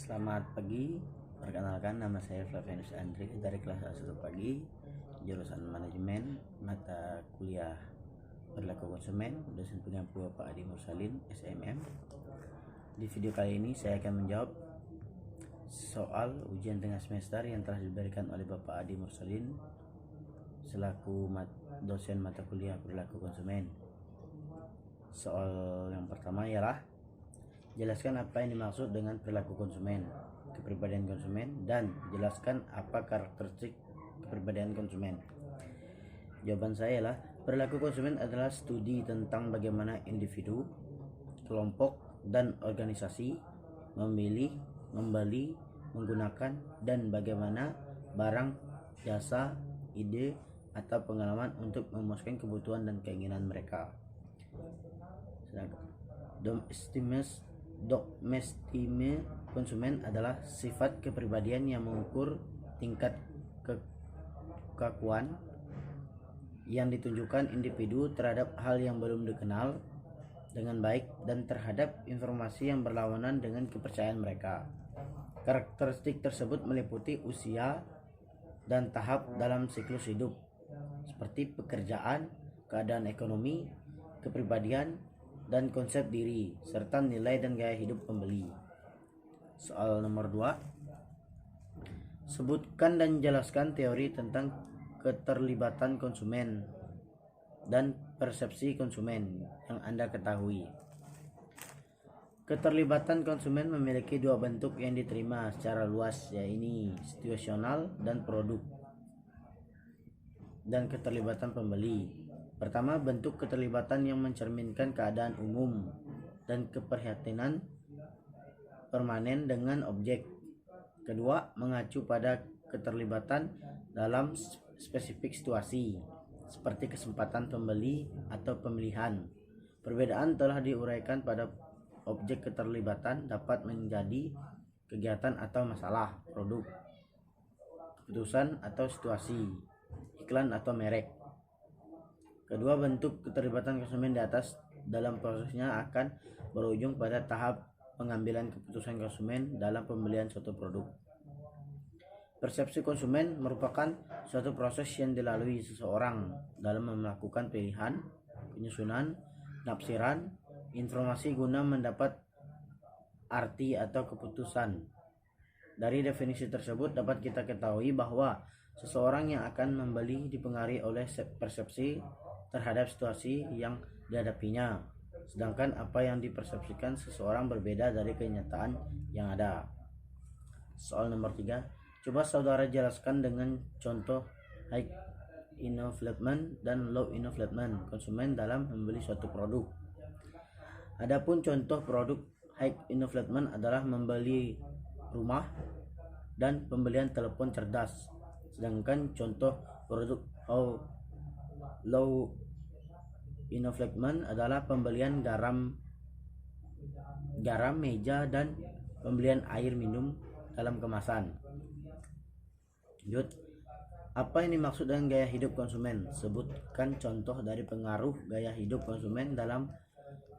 Selamat pagi, perkenalkan nama saya Flavianus Andri dari kelas 1 pagi, jurusan manajemen, mata kuliah perilaku konsumen, dosen pengampu Bapak Adi Mursalin, SMM. Di video kali ini saya akan menjawab soal ujian tengah semester yang telah diberikan oleh Bapak Adi Mursalin selaku dosen mata kuliah perilaku konsumen. Soal yang pertama ialah jelaskan apa yang dimaksud dengan perilaku konsumen, kepribadian konsumen, dan jelaskan apa karakteristik kepribadian konsumen. Jawaban saya adalah perilaku konsumen adalah studi tentang bagaimana individu, kelompok, dan organisasi memilih, membeli, menggunakan, dan bagaimana barang, jasa, ide, atau pengalaman untuk memuaskan kebutuhan dan keinginan mereka. Domestime konsumen adalah sifat kepribadian yang mengukur tingkat kekakuan yang ditunjukkan individu terhadap hal yang belum dikenal dengan baik dan terhadap informasi yang berlawanan dengan kepercayaan mereka. Karakteristik tersebut meliputi usia dan tahap dalam siklus hidup, seperti pekerjaan, keadaan ekonomi, kepribadian, dan konsep diri, serta nilai dan gaya hidup pembeli. Soal nomor 2. Sebutkan dan jelaskan teori tentang keterlibatan konsumen dan persepsi konsumen yang Anda ketahui. Keterlibatan konsumen memiliki dua bentuk yang diterima secara luas, yaitu situasional dan produk, dan keterlibatan pembeli. Pertama, bentuk keterlibatan yang mencerminkan keadaan umum dan keprihatinan permanen dengan objek. Kedua, mengacu pada keterlibatan dalam spesifik situasi, seperti kesempatan pembeli atau pemilihan. Perbedaan telah diuraikan pada objek keterlibatan dapat menjadi kegiatan atau masalah, produk, keputusan atau situasi, iklan atau merek. Kedua bentuk keterlibatan konsumen di atas dalam prosesnya akan berujung pada tahap pengambilan keputusan konsumen dalam pembelian suatu produk. Persepsi konsumen merupakan suatu proses yang dilalui seseorang dalam melakukan pilihan, penyusunan, penafsiran, informasi guna mendapat arti atau keputusan. Dari definisi tersebut dapat kita ketahui bahwa seseorang yang akan membeli dipengaruhi oleh persepsi terhadap situasi yang dihadapinya, sedangkan apa yang dipersepsikan seseorang berbeda dari kenyataan yang ada. Soal nomor 3. Coba saudara jelaskan dengan contoh high involvement dan low involvement konsumen dalam membeli suatu produk. Adapun contoh produk high involvement adalah membeli rumah dan pembelian telepon cerdas, sedangkan contoh produk low involvement adalah pembelian garam, meja, dan pembelian air minum dalam kemasan. Lanjut. Apa yang dimaksud dengan gaya hidup konsumen? Sebutkan contoh dari pengaruh gaya hidup konsumen dalam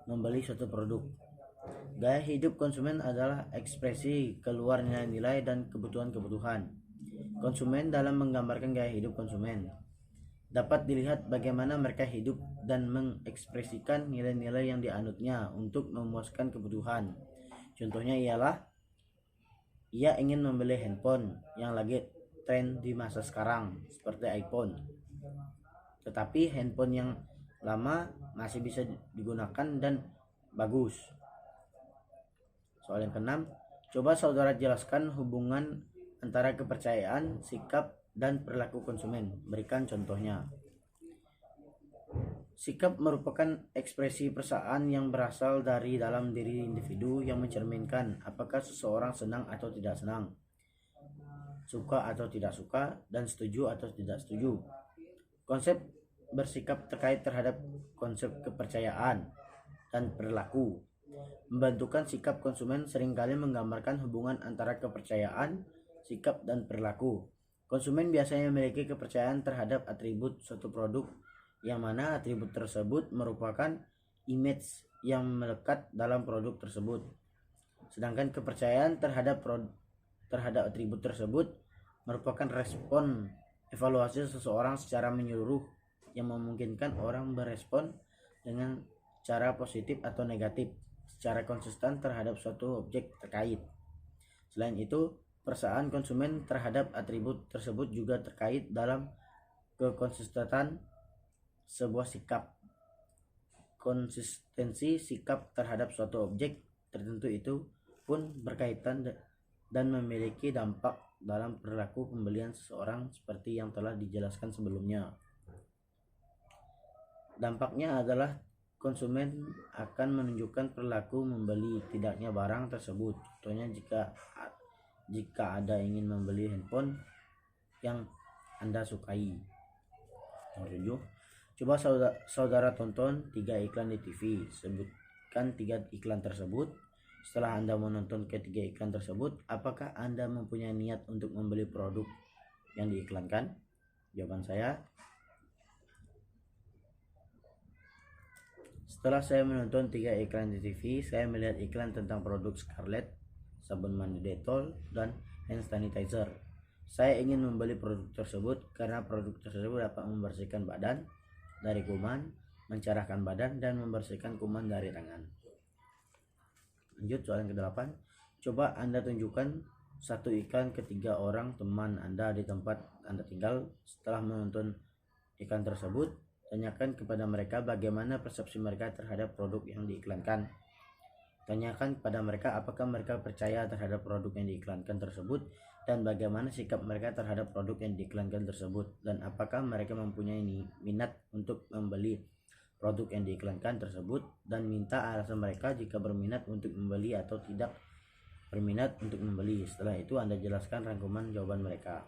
membeli suatu produk. Gaya hidup konsumen adalah ekspresi keluar nilai-nilai dan kebutuhan-kebutuhan konsumen. Dalam menggambarkan gaya hidup konsumen, dapat dilihat bagaimana mereka hidup dan mengekspresikan nilai-nilai yang dianutnya untuk memuaskan kebutuhan. Contohnya ialah ia ingin membeli handphone yang lagi tren di masa sekarang, seperti iPhone, tetapi handphone yang lama masih bisa digunakan dan bagus. Soal yang keenam, coba saudara jelaskan hubungan antara kepercayaan, sikap, dan perilaku konsumen. Berikan contohnya. Sikap merupakan ekspresi perasaan yang berasal dari dalam diri individu yang mencerminkan apakah seseorang senang atau tidak senang, suka atau tidak suka, dan setuju atau tidak setuju. Konsep bersikap terkait terhadap konsep kepercayaan dan perilaku. Membentukkan sikap konsumen seringkali menggambarkan hubungan antara kepercayaan, sikap, dan perilaku. Konsumen biasanya memiliki kepercayaan terhadap atribut suatu produk, yang mana atribut tersebut merupakan image yang melekat dalam produk tersebut. Sedangkan kepercayaan terhadap atribut tersebut merupakan respon evaluasi seseorang secara menyeluruh yang memungkinkan orang berespon dengan cara positif atau negatif secara konsisten terhadap suatu objek terkait. Selain itu, perasaan konsumen terhadap atribut tersebut juga terkait dalam kekonsistenan sebuah sikap. Konsistensi sikap terhadap suatu objek tertentu itu pun berkaitan dan memiliki dampak dalam perilaku pembelian seseorang seperti yang telah dijelaskan sebelumnya. Dampaknya adalah konsumen akan menunjukkan perilaku membeli tidaknya barang tersebut. Contohnya jika ada ingin membeli handphone yang Anda sukai. Yang 7, coba saudara tonton 3 iklan di TV. Sebutkan 3 iklan tersebut. Setelah Anda menonton ketiga iklan tersebut, apakah Anda mempunyai niat untuk membeli produk yang diiklankan? Jawaban saya, setelah saya menonton 3 iklan di TV, saya melihat iklan tentang produk Scarlett, sabun mandi Dettol, dan hand sanitizer. Saya ingin membeli produk tersebut karena produk tersebut dapat membersihkan badan dari kuman, mencerahkan badan, dan membersihkan kuman dari tangan. Lanjut soal yang ke-8. Coba Anda tunjukkan satu iklan ke 3 orang teman Anda di tempat Anda tinggal. Setelah menonton iklan tersebut, tanyakan kepada mereka bagaimana persepsi mereka terhadap produk yang diiklankan. Tanyakan kepada mereka apakah mereka percaya terhadap produk yang diiklankan tersebut dan bagaimana sikap mereka terhadap produk yang diiklankan tersebut, dan apakah mereka mempunyai minat untuk membeli produk yang diiklankan tersebut, dan minta alasan mereka jika berminat untuk membeli atau tidak berminat untuk membeli. Setelah itu Anda jelaskan rangkuman jawaban mereka.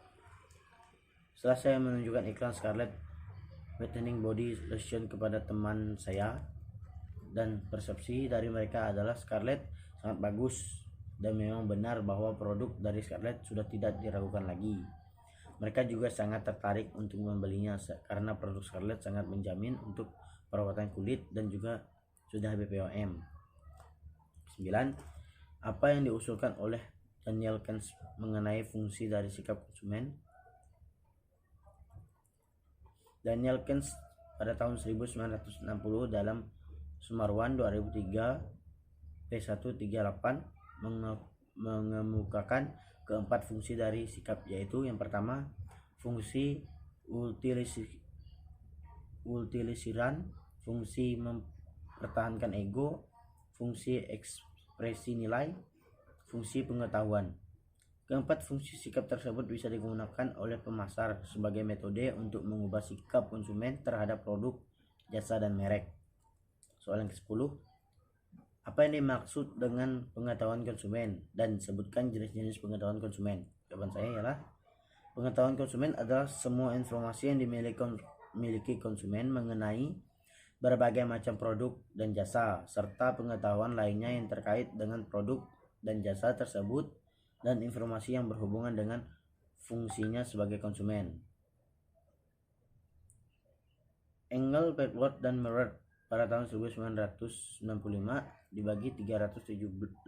Setelah saya menunjukkan iklan Scarlett Whitening Body Lotion kepada teman saya, dan persepsi dari mereka adalah Scarlett sangat bagus dan memang benar bahwa produk dari Scarlett sudah tidak diragukan lagi. Mereka juga sangat tertarik untuk membelinya karena produk Scarlett sangat menjamin untuk perawatan kulit dan juga sudah BPOM. 9. Apa yang diusulkan oleh Daniel Kens mengenai fungsi dari sikap konsumen? Daniel Kens pada tahun 1960 dalam Sumarwan 2003 P138 mengemukakan keempat fungsi dari sikap, yaitu yang pertama, fungsi utilisiran, fungsi mempertahankan ego, fungsi ekspresi nilai, fungsi pengetahuan. Keempat fungsi sikap tersebut bisa digunakan oleh pemasar sebagai metode untuk mengubah sikap konsumen terhadap produk, jasa, dan merek. Soal yang ke-10, apa yang dimaksud dengan pengetahuan konsumen, dan sebutkan jenis-jenis pengetahuan konsumen? Jawaban saya ialah pengetahuan konsumen adalah semua informasi yang dimiliki konsumen mengenai berbagai macam produk dan jasa, serta pengetahuan lainnya yang terkait dengan produk dan jasa tersebut dan informasi yang berhubungan dengan fungsinya sebagai konsumen. Engel, Bedworth, dan Merritt pada tahun 1995 dibagi 317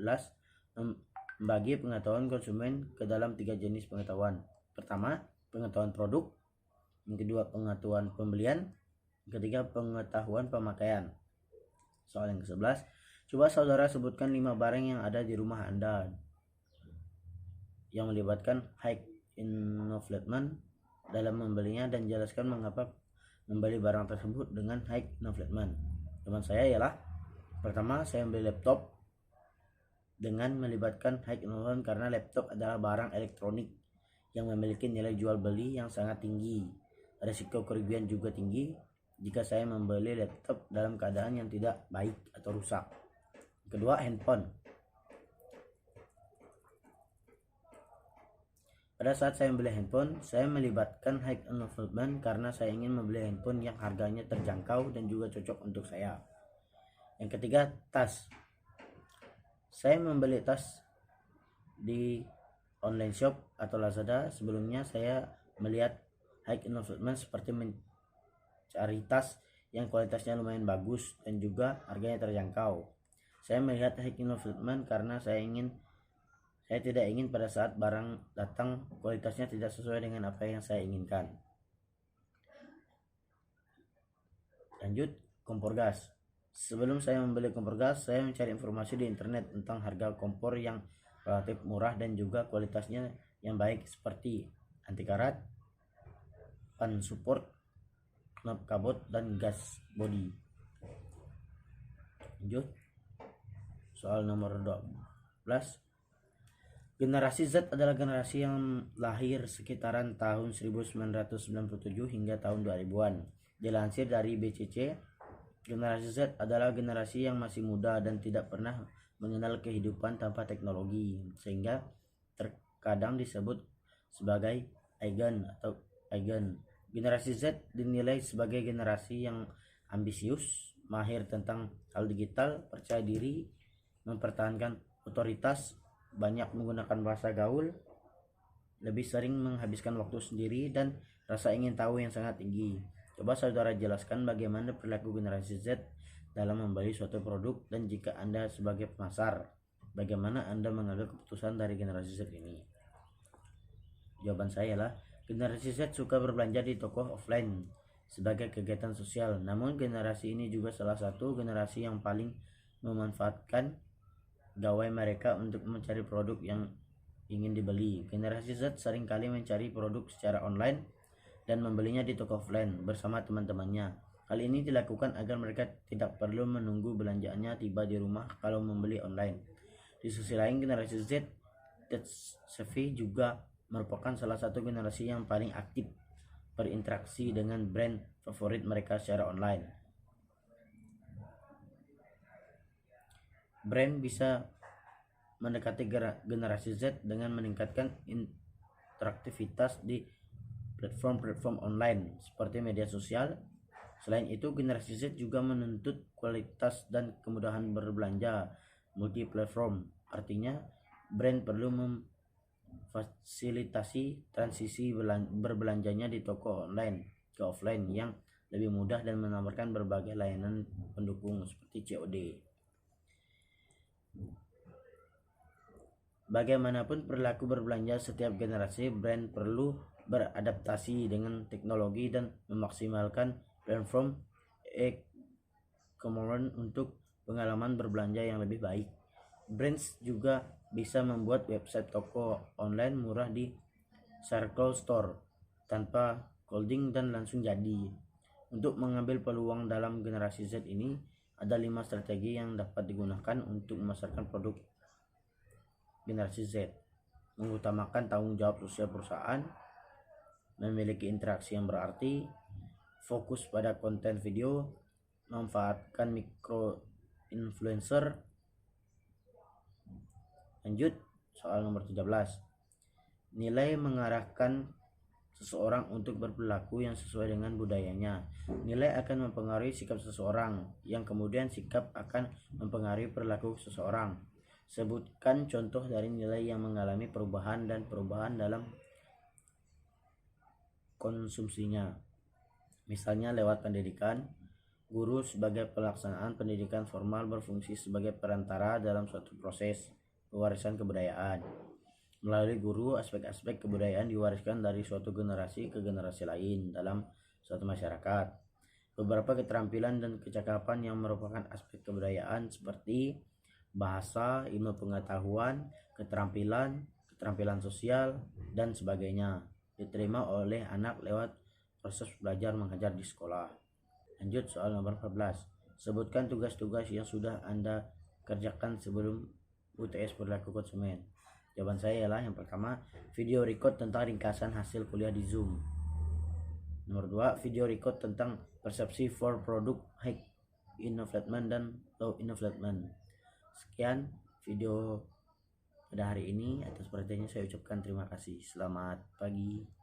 membagi pengetahuan konsumen ke dalam 3 jenis pengetahuan. Pertama, pengetahuan produk. Yang kedua, pengetahuan pembelian. Yang ketiga, pengetahuan pemakaian. Soal yang ke-11, coba saudara sebutkan 5 barang yang ada di rumah Anda yang melibatkan high involvement dalam membelinya, dan jelaskan mengapa membeli barang tersebut dengan high involvement. Teman saya ialah, pertama, saya membeli laptop dengan melibatkan high involvement karena laptop adalah barang elektronik yang memiliki nilai jual beli yang sangat tinggi. Risiko kerugian juga tinggi jika saya membeli laptop dalam keadaan yang tidak baik atau rusak. Kedua, handphone. Pada saat saya membeli handphone, saya melibatkan high involvement karena saya ingin membeli handphone yang harganya terjangkau dan juga cocok untuk saya. Yang ketiga, tas. Saya membeli tas di online shop atau Lazada. Sebelumnya saya melihat high involvement seperti mencari tas yang kualitasnya lumayan bagus dan juga harganya terjangkau. Saya melihat high involvement karena saya tidak ingin pada saat barang datang kualitasnya tidak sesuai dengan apa yang saya inginkan. Lanjut, kompor gas. Sebelum saya membeli kompor gas, saya mencari informasi di internet tentang harga kompor yang relatif murah dan juga kualitasnya yang baik seperti anti karat, pan support, knob kabut, dan gas body. Lanjut, soal nomor 12. Generasi Z adalah generasi yang lahir sekitaran tahun 1997 hingga tahun 2000-an. Dilansir dari BCC, generasi Z adalah generasi yang masih muda dan tidak pernah mengenal kehidupan tanpa teknologi, sehingga terkadang disebut sebagai Eigen atau Eigen. Generasi Z dinilai sebagai generasi yang ambisius, mahir tentang hal digital, percaya diri, mempertahankan otoritas, banyak menggunakan bahasa gaul, lebih sering menghabiskan waktu sendiri, dan rasa ingin tahu yang sangat tinggi. Coba saudara jelaskan bagaimana perilaku generasi Z dalam membeli suatu produk, dan jika Anda sebagai pemasar, bagaimana Anda mengambil keputusan dari generasi Z ini? Jawaban saya lah, generasi Z suka berbelanja di toko offline sebagai kegiatan sosial. Namun generasi ini juga salah satu generasi yang paling memanfaatkan gawai mereka untuk mencari produk yang ingin dibeli. Generasi Z seringkali mencari produk secara online dan membelinya di toko offline bersama teman-temannya. Hal ini dilakukan agar mereka tidak perlu menunggu belanjaannya tiba di rumah kalau membeli online. Di sisi lain, generasi Z tech savvy juga merupakan salah satu generasi yang paling aktif berinteraksi dengan brand favorit mereka secara online. Brand bisa mendekati generasi Z dengan meningkatkan interaktivitas di platform-platform online seperti media sosial. Selain itu, generasi Z juga menuntut kualitas dan kemudahan berbelanja multi-platform. Artinya, brand perlu memfasilitasi transisi berbelanjanya di toko online ke offline yang lebih mudah dan menawarkan berbagai layanan pendukung seperti COD. Bagaimanapun perilaku berbelanja setiap generasi, brand perlu beradaptasi dengan teknologi dan memaksimalkan platform e-commerce untuk pengalaman berbelanja yang lebih baik. Brands juga bisa membuat website toko online murah di Circle Store tanpa coding dan langsung jadi. Untuk mengambil peluang dalam generasi Z ini, ada 5 strategi yang dapat digunakan untuk memasarkan produk generasi Z. Mengutamakan tanggung jawab sosial perusahaan, memiliki interaksi yang berarti, fokus pada konten video, memanfaatkan micro influencer. Lanjut, soal nomor 13. Nilai mengarahkan seseorang untuk berperilaku yang sesuai dengan budayanya. Nilai akan mempengaruhi sikap seseorang, yang kemudian sikap akan mempengaruhi perilaku seseorang. Sebutkan contoh dari nilai yang mengalami perubahan dan perubahan dalam konsumsinya. Misalnya lewat pendidikan, guru sebagai pelaksanaan pendidikan formal berfungsi sebagai perantara dalam suatu proses pewarisan kebudayaan. Melalui guru, aspek-aspek kebudayaan diwariskan dari suatu generasi ke generasi lain dalam suatu masyarakat. Beberapa keterampilan dan kecakapan yang merupakan aspek kebudayaan seperti bahasa, ilmu pengetahuan, keterampilan sosial, dan sebagainya diterima oleh anak lewat proses belajar mengajar di sekolah. Lanjut, soal nomor 14. Sebutkan tugas-tugas yang sudah Anda kerjakan sebelum UTS perilaku konsumen. Jawaban saya ialah yang pertama, video record tentang ringkasan hasil kuliah di Zoom. Nomor 2, video record tentang persepsi for produk high involvement dan low involvement. Sekian video pada hari ini. Atas perhatiannya saya ucapkan terima kasih. Selamat pagi.